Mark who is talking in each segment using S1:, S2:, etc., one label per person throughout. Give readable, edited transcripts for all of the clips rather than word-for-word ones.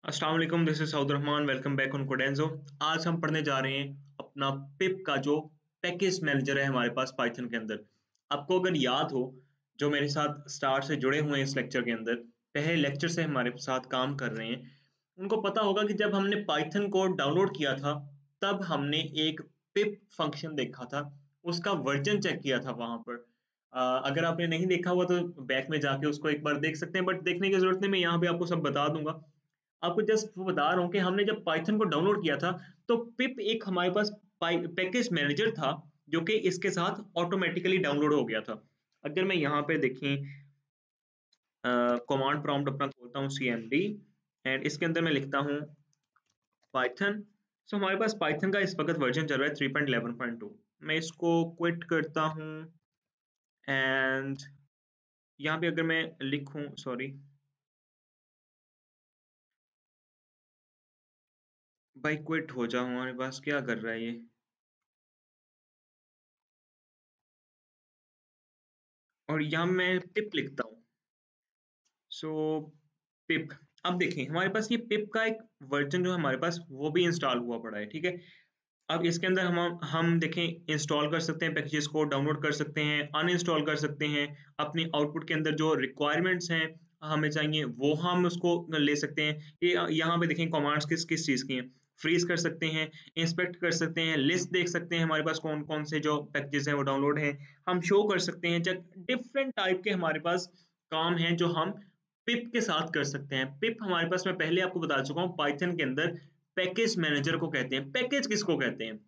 S1: अस्सलाम वालेकुम, this is Saud Rahman. Welcome back on कोडेंजो। आज हम पढ़ने जा रहे हैं अपना पिप का जो पैकेज मैनेजर है हमारे पास पाइथन के अंदर। आपको अगर याद हो, जो मेरे साथ स्टार्ट से जुड़े हुए हैं इस लेक्चर के अंदर, पहले लेक्चर से हमारे साथ काम कर रहे हैं, उनको पता होगा कि जब हमने पाइथन को डाउनलोड किया था तब हमने एक पिप फंक्शन देखा था, उसका वर्जन चेक किया था वहां पर। अगर आपने नहीं देखा हुआ तो बैक में जाके उसको एक बार देख सकते हैं, बट देखने की जरूरत नहीं, मैं यहाँ पे आपको सब बता दूंगा। आपको जस्ट वो बता रहा हूँ कि हमने जब पाइथन को डाउनलोड किया था तो पिप एक हमारे पास पैकेज मैनेजर था जो कि इसके साथ ऑटोमेटिकली डाउनलोड हो गया था। अगर मैं यहाँ पे देखें, कमांड प्रॉम्प्ट अपना खोलता हूँ cmd एंड इसके अंदर मैं लिखता हूँ पाइथन। सो हमारे पास पाइथन का इस वक्त वर्जन चल रहा है 3.11.2। मैं इसको क्विट करता हूँ एंड यहाँ पे अगर मैं लिखूँ, सॉरी भाई, क्विट हो जाऊँ, हमारे पास क्या कर रहा है ये। और यहाँ मैं पिप लिखता हूँ। सो पिप, अब देखिए हमारे पास ये पिप का एक वर्जन जो है हमारे पास वो भी इंस्टॉल हुआ पड़ा है, ठीक है। अब इसके अंदर हम देखें, इंस्टॉल कर सकते हैं पैकेजेस को, डाउनलोड कर सकते हैं, अनइंस्टॉल कर सकते हैं। अपनी आउटपुट के अंदर जो रिक्वायरमेंट्स हैं हमें चाहिए वो हम उसको ले सकते हैं। ये यहाँ पे देखें कमांड्स किस किस चीज़ की हैं। फ्रीज कर सकते हैं, इंस्पेक्ट कर सकते हैं, लिस्ट देख सकते हैं हमारे पास कौन कौन से जो पैकेजेस हैं वो डाउनलोड हैं, हम शो कर सकते हैं। जब डिफरेंट टाइप के हमारे पास काम हैं जो हम पिप के साथ कर सकते हैं। पिप हमारे पास, मैं पहले आपको बता चुका हूँ, पाइथन के अंदर पैकेज मैनेजर को कहते हैं। पैकेज किसको कहते हैं?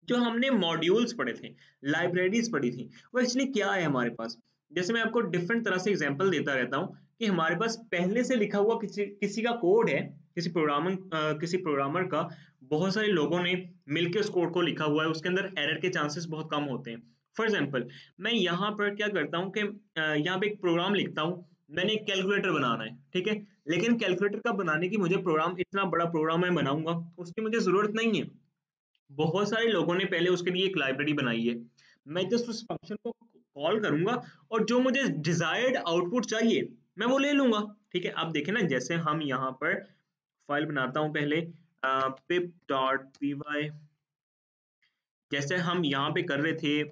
S1: जो हमने मॉड्यूल्स पढ़े थे, लाइब्रेरीज पढ़ी थी, वो एक्चुअली क्या है हमारे पास। जैसे मैं आपको डिफरेंट तरह से एग्जांपल देता रहता हूँ कि हमारे पास पहले से लिखा हुआ किसी किसी का कोड है, किसी प्रोग्रामर का, बहुत सारे लोगों ने मिलकर उस कोड को लिखा हुआ है, उसके अंदर एरर के चांसेस बहुत कम होते हैं। फॉर एग्जाम्पल, मैं यहाँ पर क्या करता हूँ कि यहाँ पे एक प्रोग्राम लिखता हूँ। मैंने एक कैलकुलेटर बनाना है, ठीक है, लेकिन कैलकुलेटर का बनाने की मुझे प्रोग्राम, इतना बड़ा प्रोग्राम मैं बनाऊंगा उसकी मुझे जरूरत नहीं है। बहुत सारे लोगों ने पहले उसके लिए एक लाइब्रेरी बनाई है। मैं जस्ट उस फंक्शन को कॉल करूंगा और जो मुझे डिजायर्ड आउटपुट चाहिए मैं वो ले लूंगा। ठीक है, आप देखें ना, जैसे हम यहाँ पर फाइल बनाता हूँ पहले, pip.py, जैसे हम यहाँ पे कर रहे थे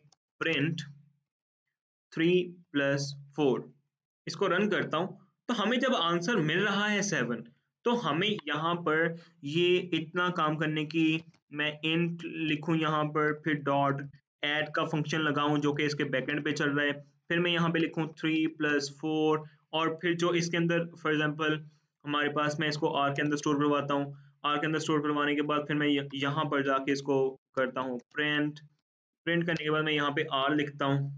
S1: प्रिंट 3+4, इसको रन करता हूँ तो हमें जब आंसर मिल रहा है 7, तो हमें यहाँ पर ये इतना काम करने की, मैं इंट लिखूं यहाँ पर, फिर डॉट ऐड का फंक्शन लगाऊं जो कि इसके बैकएंड पे चल रहा है, फिर मैं यहाँ पे लिखूं 3+4, और फिर जो इसके अंदर फॉर एग्जांपल हमारे पास, मैं इसको आर के अंदर स्टोर करवाता हूँ। आर के अंदर स्टोर करवाने के बाद फिर मैं यहाँ पर जाके इसको करता हूँ प्रिंट। प्रिंट करने के बाद मैं यहाँ पे आर लिखता हूँ,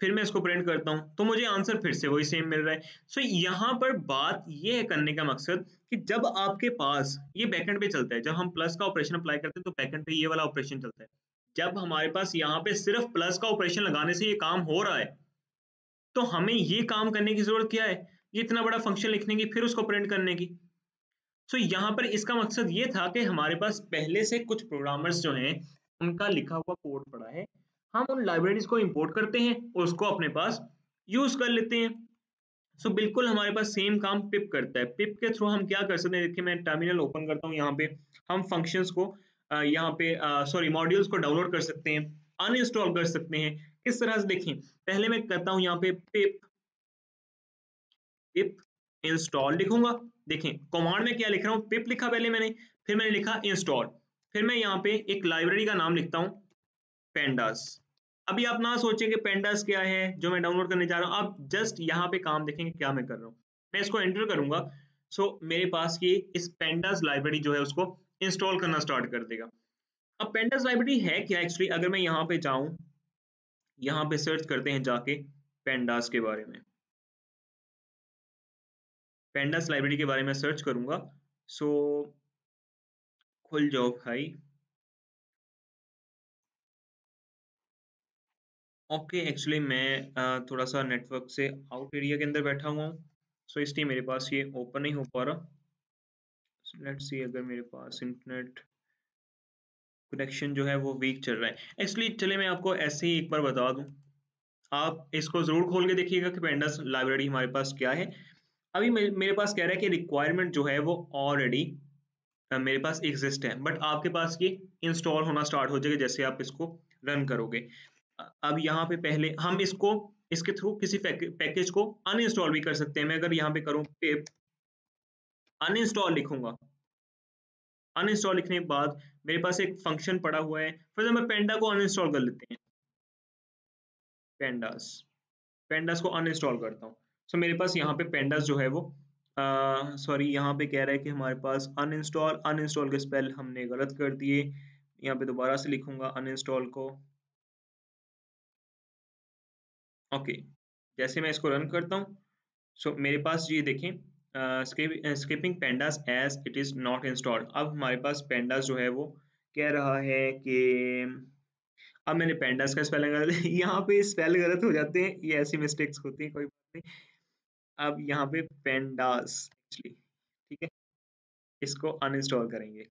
S1: फिर मैं इसको प्रिंट करता हूँ तो मुझे आंसर फिर से वही सेम मिल रहा है। सो यहाँ पर बात ये है करने का मकसद कि जब आपके पास ये बैकएंड पे चलता है, जब हम प्लस का ऑपरेशन अप्लाई करते हैं तो बैकएंड पे ये वाला ऑपरेशन चलता है। जब हमारे पास यहाँ पे सिर्फ प्लस का ऑपरेशन लगाने से ये काम हो रहा है, तो हमें ये काम करने की जरूरत क्या है, ये इतना बड़ा फंक्शन लिखने की, फिर उसको प्रिंट करने की। सो यहाँ पर इसका मकसद ये था कि हमारे पास पहले से कुछ प्रोग्रामर्स जो हैं उनका लिखा हुआ कोड पड़ा है, हम उन लाइब्रेरीज को इंपोर्ट करते हैं और उसको अपने पास यूज कर लेते हैं। सो बिल्कुल हमारे पास सेम काम पिप करता है। पिप के थ्रू हम क्या कर सकते हैं, देखिए मैं टर्मिनल ओपन करता हूँ, यहाँ पे हम फंक्शंस को यहाँ पे सॉरी मॉड्यूल्स को डाउनलोड कर सकते हैं, अनइंस्टॉल कर सकते हैं। किस तरह से देखें, पहले मैं करता हूँ यहाँ पे पिप पिप इंस्टॉल लिखूंगा। देखें कमांड में क्या लिख रहा हूँ, पिप लिखा पहले मैंने, फिर मैंने लिखा इंस्टॉल, फिर मैं यहाँ पे एक लाइब्रेरी का नाम लिखता हूँ पेंडास। अभी आप ना सोचें कि पेंडास क्या है जो मैं डाउनलोड करने जा रहा हूँ, आप जस्ट यहाँ पे काम देखेंगे क्या मैं कर रहा हूँ। मैं इसको एंटर करूंगा, सो मेरे पास ये इस पेंडास लाइब्रेरी जो है उसको इंस्टॉल करना स्टार्ट कर देगा। अब पेंडास लाइब्रेरी है क्या एक्चुअली, अगर मैं यहाँ पे जाऊं, यहाँ पे सर्च करते हैं जाके पेंडास के बारे में, पेंडास लाइब्रेरी के बारे में सर्च करूंगा। सो खुल जाओ भाई। ओके, एक्चुअली मैं थोड़ा सा नेटवर्क से आउट एरिया के अंदर बैठा हुआ हूँ, सो इसलिए मेरे पास ये ओपन नहीं हो पा रहा। लेट्स सी, अगर मेरे पास इंटरनेट कनेक्शन जो है वो वीक चल रहा है एक्चुअली, चले मैं आपको ऐसे ही एक बार बता दूं। आप इसको जरूर खोल के देखिएगा कि पेंडास लाइब्रेरी हमारे पास क्या है। अभी मेरे पास कह रहा है कि रिक्वायरमेंट जो है वो ऑलरेडी मेरे पास एग्जिस्ट है, बट आपके पास ये इंस्टॉल होना स्टार्ट हो जाएगा जैसे आप इसको रन करोगे। अब यहाँ पे पहले हम इसको इसके थ्रू किसी पैकेज को अनइंस्टॉल भी कर सकते हैं। मैं अगर यहाँ पे करूँ पिप अनइंस्टॉल लिखूंगा, अनइंस्टॉल लिखने के बाद मेरे पास एक फंक्शन पड़ा हुआ है, फॉर एग्जाम्पल पेंडा को अनइंस्टॉल कर लेते हैं, पेंडास पेंडास को अनइंस्टॉल करता हूँ। सो मेरे पास यहाँ पे पेंडास जो है वो सॉरी यहाँ पे कह रहा है कि हमारे पास अनइंस्टॉल, अनइंस्टॉल के स्पेल हमने गलत कर दिए। यहाँ पे दोबारा से लिखूंगा अनइंस्टॉल को। ओके, जैसे मैं इसको रन करता हूँ, सो मेरे पास ये देखें skipping pandas as it is not installed. अब हमारे पास पेंडास जो है वो कह रहा है कि अब मैंने पेंडास का स्पेलिंग गलत यहाँ पे स्पेल गलत हो जाते हैं, ये ऐसी मिस्टेक्स होती हैं, कोई बात नहीं। अब यहाँ पे पेंडास एक्चुअली, ठीक है, इसको अनइंस्टॉल करेंगे।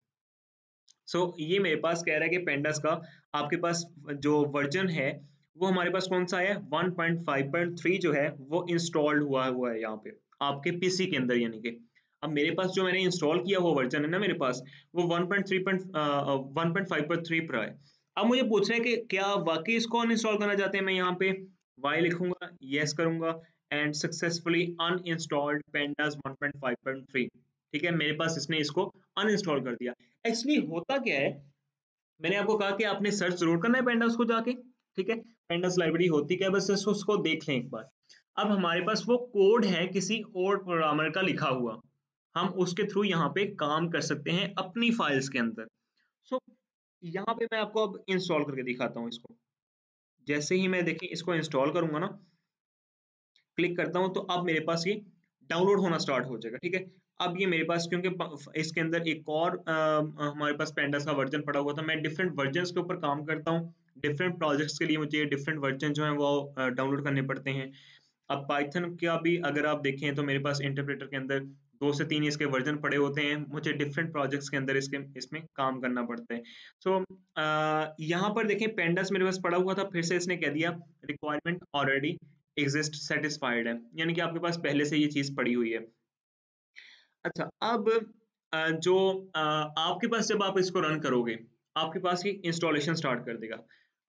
S1: ये मेरे पास कह रहा है कि पेंडास का आपके पास जो वर्जन है वो हमारे पास कौन सा है, 1.5.3 जो है वो इंस्टॉल्ड हुआ है यहाँ पे आपके पीसी के अंदर, यानी कि अब मेरे पास जो मैंने इंस्टॉल किया हुआ वर्जन है ना मेरे पास, वो 1.5.3 पर है। अब मुझे पूछ रहे हैं कि क्या वाकई इसको अनइंस्टॉल करना चाहते हैं। मैं यहाँ पे वाई लिखूंगा, यस करूंगा, एंड सक्सेसफुली अनइंस्टॉल्ड पेंडास 1.5.3। ठीक है, मेरे पास इसने इसको अनइंस्टॉल कर दिया। एक्चुअली होता क्या है, मैंने आपको कहा कि आपने सर्च जरूर करना है पेंडास को जाके, ठीक है, पेंडास लाइब्रेरी होती क्या है, बस उसको देख लें एक बार। अब हमारे पास वो कोड है किसी और प्रोग्रामर का लिखा हुआ, हम उसके थ्रू यहाँ पे काम कर सकते हैं अपनी फाइल्स के अंदर। सो यहाँ पे मैं आपको अब इंस्टॉल करके दिखाता हूँ इसको। जैसे ही मैं देखिए इसको इंस्टॉल करूंगा ना, क्लिक करता हूँ, तो अब मेरे पास ये डाउनलोड होना स्टार्ट हो जाएगा। ठीक है, अब ये मेरे पास क्योंकि इसके अंदर एक और हमारे पास पेंडास का वर्जन पड़ा हुआ था, मैं डिफरेंट वर्जन्स के ऊपर काम करता हूँ। डिफरेंट प्रोजेक्ट्स के लिए मुझे डिफरेंट वर्जन जो है वो डाउनलोड करने पड़ते हैं। अब पाइथन का भी अगर आप देखें तो मेरे पास इंटरप्रेटर के अंदर 2 से 3 इसके वर्जन पड़े होते हैं, मुझे डिफरेंट प्रोजेक्ट्स के अंदर इसमें काम करना पड़ता है। सो यहाँ पर देखें पेंडास मेरे पास पड़ा हुआ था, फिर से इसने कह दिया रिक्वायरमेंट ऑलरेडी एग्जिस्ट सेटिस्फाइड है, यानी कि आपके पास पहले से ये चीज पड़ी हुई है। अच्छा, अब जो आपके पास जब आप इसको रन करोगे, आपके पास ये इंस्टॉलेशन स्टार्ट कर देगा।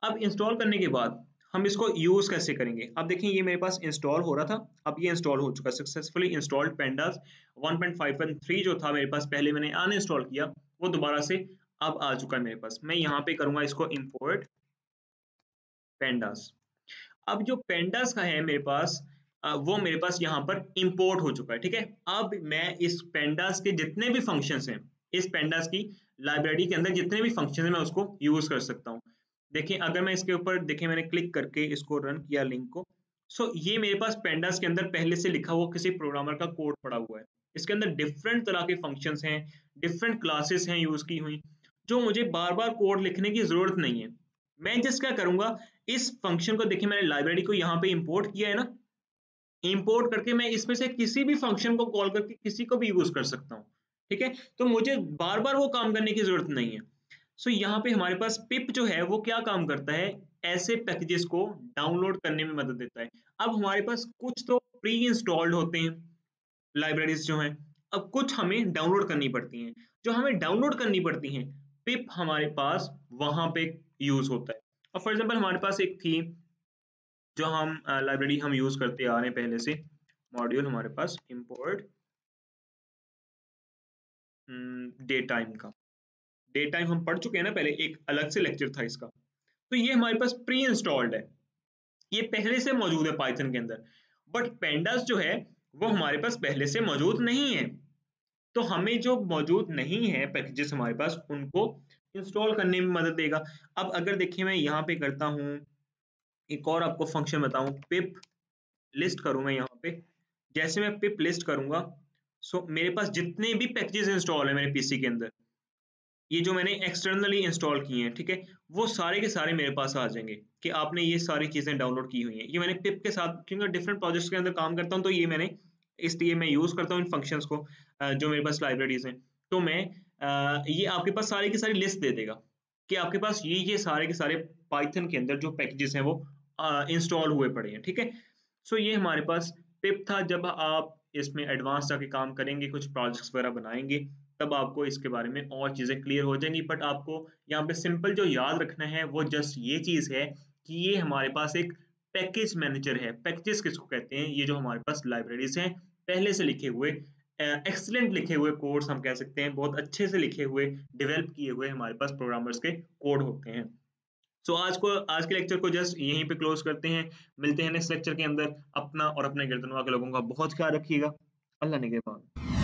S1: अब इंस्टॉल करने के बाद हम इसको यूज कैसे करेंगे, अब देखिए ये मेरे पास इंस्टॉल हो रहा था, अब ये इंस्टॉल हो चुका, सक्सेसफुली इंस्टॉल्ड पेंडास 1.5.3 जो था मेरे पास पहले मैंने अनइंस्टॉल किया, वो दोबारा से अब आ चुका है मेरे पास। मैं यहाँ पे करूंगा इसको इंपोर्ट पेंडास। अब जो पेंडास का है मेरे पास वो मेरे पास यहाँ पर इंपोर्ट हो चुका है। ठीक है, अब मैं इस पेंडास के जितने भी फंक्शंस हैं, इस पेंडास की लाइब्रेरी के अंदर जितने भी फंक्शन हैं मैं उसको यूज कर सकता हूँ। देखिए अगर मैं इसके ऊपर देखिए मैंने क्लिक करके इसको रन किया लिंक को, ये मेरे पास पेंडास के अंदर पहले से लिखा हुआ किसी प्रोग्रामर का कोड पड़ा हुआ है। इसके अंदर डिफरेंट तरह के फंक्शंस हैं, डिफरेंट क्लासेस हैं यूज की हुई, जो मुझे बार बार कोड लिखने की जरूरत नहीं है। मैं जस्ट क्या करूंगा, इस फंक्शन को देखिए मैंने लाइब्रेरी को यहाँ पे इंपोर्ट किया है ना, इंपोर्ट करके मैं इसमें से किसी भी फंक्शन को कॉल करके किसी को भी यूज कर सकता हूँ। ठीक है, तो मुझे बार बार वो काम करने की जरूरत नहीं है। यहाँ पे हमारे पास पिप जो है वो क्या काम करता है, ऐसे पैकेजेस को डाउनलोड करने में मदद देता है। अब हमारे पास कुछ तो प्री इंस्टॉल्ड होते हैं लाइब्रेरीज जो हैं, अब कुछ हमें डाउनलोड करनी पड़ती हैं। जो हमें डाउनलोड करनी पड़ती हैं, पिप हमारे पास वहां पे यूज होता है। और फॉर एग्जांपल हमारे पास एक थी जो हम लाइब्रेरी हम यूज करते आ रहे हैं पहले से, मॉड्यूल हमारे पास इंपोर्ट डे टाइम का, डे टाइम हम पढ़ चुके हैं ना पहले, एक अलग से लेक्चर था इसका। तो ये हमारे पास प्री इंस्टॉल्ड है, ये पहले से मौजूद है पाइथन के अंदर। बट पेंडास जो है वो हमारे पास पहले से मौजूद नहीं है, तो हमें जो मौजूद नहीं है पैकेजेस हमारे पास उनको इंस्टॉल करने में मदद देगा। अब अगर देखिए मैं यहाँ पे करता हूँ, एक और आपको फंक्शन बताऊं, पिप लिस्ट करूं मैं यहाँ पे, जैसे मैं पिप लिस्ट करूंगा, मेरे पास जितने भी पैकेजेस इंस्टॉल है मेरे पीसी के अंदर, ये जो मैंने एक्सटर्नली इंस्टॉल किए हैं, ठीक है, वो सारे के सारे मेरे पास आ जाएंगे कि आपने ये सारी चीजें डाउनलोड की हुई हैं। ये मैंने पिप के साथ, क्योंकि डिफरेंट प्रोजेक्ट्स के अंदर काम करता हूँ, तो ये मैंने इसलिए मैं यूज करता हूँ इन फंक्शंस को, जो मेरे पास लाइब्रेरीज हैं। तो मैं ये आपके पास सारी की सारी लिस्ट दे देगा कि आपके पास ये सारे के सारे पाइथन के अंदर जो पैकेजेस हैं वो इंस्टॉल हुए पड़े हैं। ठीक है, ये हमारे पास पिप था जब आप इसमें एडवांस जाके काम करेंगे, कुछ प्रोजेक्ट्स वगैरह बनाएँगे, तब आपको इसके बारे में और चीज़ें क्लियर हो जाएँगी। बट आपको यहाँ पे सिंपल जो याद रखना है वो जस्ट ये चीज़ है कि ये हमारे पास एक पैकेज मैनेजर है। पैकेजेस किसको कहते हैं? ये जो हमारे पास लाइब्रेरीज़ हैं, पहले से लिखे हुए एक्सीलेंट लिखे हुए कोड्स हम कह सकते हैं, बहुत अच्छे से लिखे हुए, डेवलप किए हुए हमारे पास प्रोग्रामर्स के कोड होते हैं। सो आज के लेक्चर को जस्ट यहीं पे क्लोज़ करते हैं। मिलते हैं नेक्स्ट लेक्चर के अंदर। अपना और अपने गिरदनवा के लोगों का बहुत ख्याल रखिएगा। अल्लाह निगहबान।